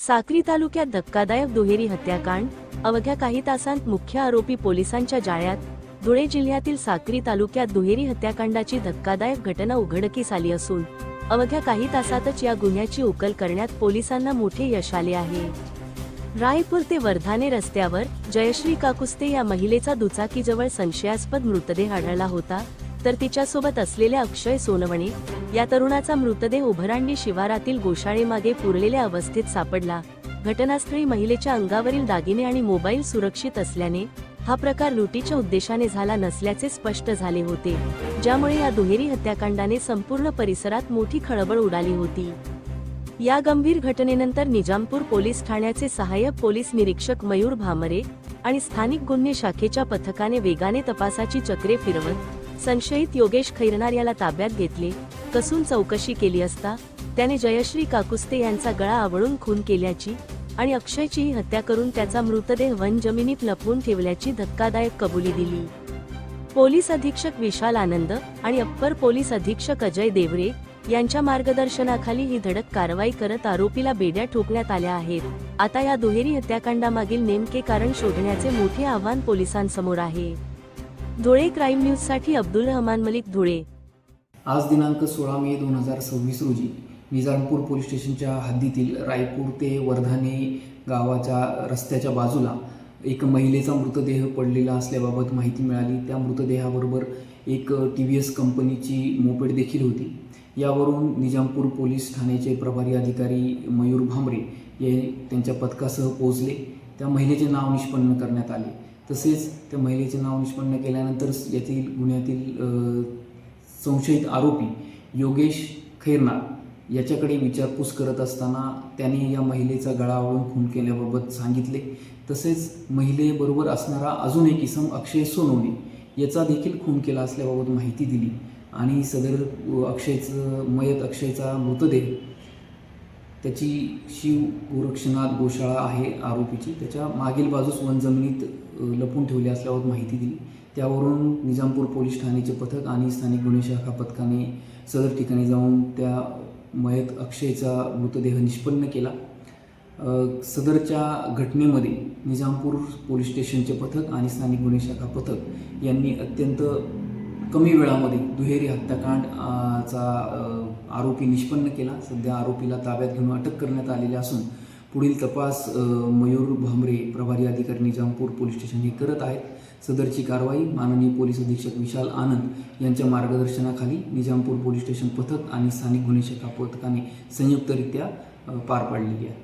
साक्री तालुक्यात धक्कादायक दुहेरी हत्याकांड, अवघ्या काही तासांत मुख्य आरोपी पोलिसांच्या जाळ्यात। धुळे जिल्ह्यातील साक्री तालुक्यात दुहेरी हत्याकांडाची धक्कादायक घटना उघडकीस आली असून अवघ्या काही तासातच या गुन्ह्याची उकल करण्यात पोलिसांना मोठे यश आले आहे। रायपूर ते वर्धाने रस्त्यावर जयश्री काकुस्ते या महिलेचा दुचाकीजवळ संशयास्पद मृतदेह आढळला होता, तर तिच्यासोबत असलेल्या अक्षय सोनवणे या तरुणाचा मृतदेह उभरांडी शिवारातील गोशाळेमागे पुरलेल्या अवस्थेत सापडला। घटनास्थळी महिलेच्या अंगावरील दागिने आणि मोबाईल सुरक्षित असल्याने हा प्रकार लुटीच्या उद्देशाने झाला नसल्याचे स्पष्ट झाले होते, ज्यामुळे या दुहेरी हत्याकांडाने संपूर्ण परिसरात मोठी खळबळ उडाली होती। या गंभीर घटनेनंतर निजामपूर पोलीस ठाण्याचे सहाय्यक पोलीस निरीक्षक मयूर भामरे आणि स्थानिक गुन्हे शाखेच्या पथकाने वेगाने तपासाची चक्रे फिरवत संशयित योगेश खैरनार याला ताब्यात घेतले। कसून चौकशी केली असता त्याने जयश्री काकुस्ते यांचा गळा आवळून खून केल्याची आणि अक्षयचीही हत्या करून त्याचा मृतदेह वन जमिनीत लपवून ठेवल्याची धक्कादायक कबुली दिली। पोलीस अधीक्षक विशाल आनंद आणि अप्पर पोलीस अधीक्षक अजय देवरे यांच्या मार्गदर्शनाखाली ही धडक कारवाई करत आरोपीला बेड्या ठोकण्यात आल्या आहेत। आता या दुहेरी हत्याकांडामागील नेमके कारण शोधण्याचे मोठे आव्हान पोलिसांसमोर आहे। धुळे क्राईम न्यूज साठी अब्दुल रहमान मलिक, धुळे। आज दिनांक 16 मे 2026 रोजी निजामपूर पोलीस स्टेशनच्या हद्दीतील रायपूर ते वर्धाने गावाच्या रस्त्याच्या बाजूला एक महिलेचा मृतदेह पडलेला असल्याबाबत माहिती मिळाली। त्या मृतदेहाबरोबर एक TVS कंपनीची मोपेड देखील होती। यावरून निजामपूर पोलीस ठाण्याचे प्रभारी अधिकारी मयूर भामरे हे त्यांच्या पथकासह पोहोचले। त्या महिलेचे नाव निष्पन्न करण्यात आले। तसेच त्या महिलेचे नाव निष्पन्न केल्यानंतर यातील गुन्ह्यातील संशयित आरोपी योगेश खैरनार याच्याकडे विचारपूस करत असताना त्याने या महिलेचा गळा आवळून खून केल्याबाबत सांगितले। तसेच महिलेबरोबर असणारा अजून एक इसम अक्षय सोनवणे याचा देखील खून केला असल्याबाबत माहिती दिली आणि सदर अक्षयचा मृतदेह त्याची शिव गोरक्षनाथ गोशाळा आहे आरोपीची, त्याच्या मागील बाजूस वन जमिनीत लपून ठेवले असल्याबाबत माहिती दिली। त्यावरून निजामपूर पोलीस ठाण्याचे पथक आणि स्थानिक गुन्हे शाखा पथकाने सदर ठिकाणी जाऊन त्या मयत अक्षयचा मृतदेह निष्पन्न केला। सदरच्या घटनेमध्ये निजामपूर पोलीस स्टेशनचे पथक आणि स्थानिक गुन्हे शाखा पथक यांनी अत्यंत कमी वेळामध्ये दुहेरी हत्याकांडचा आरोपी निष्पन्न केला। सध्या आरोपीला ताब्यात घेऊन अटक करण्यात आलेली असून पुढील तपास मयूर भामरे प्रभारी अधिकारी निजामपूर पोलीस स्टेशन हे करत आहेत। सदरची कारवाई माननीय पोलीस अधीक्षक विशाल आनंद यांच्या मार्गदर्शनाखाली निजामपूर पोलीस स्टेशन पथक आणि स्थानिक गुन्हे शाखा पथकाने संयुक्तरित्या पार पाडलेली आहे।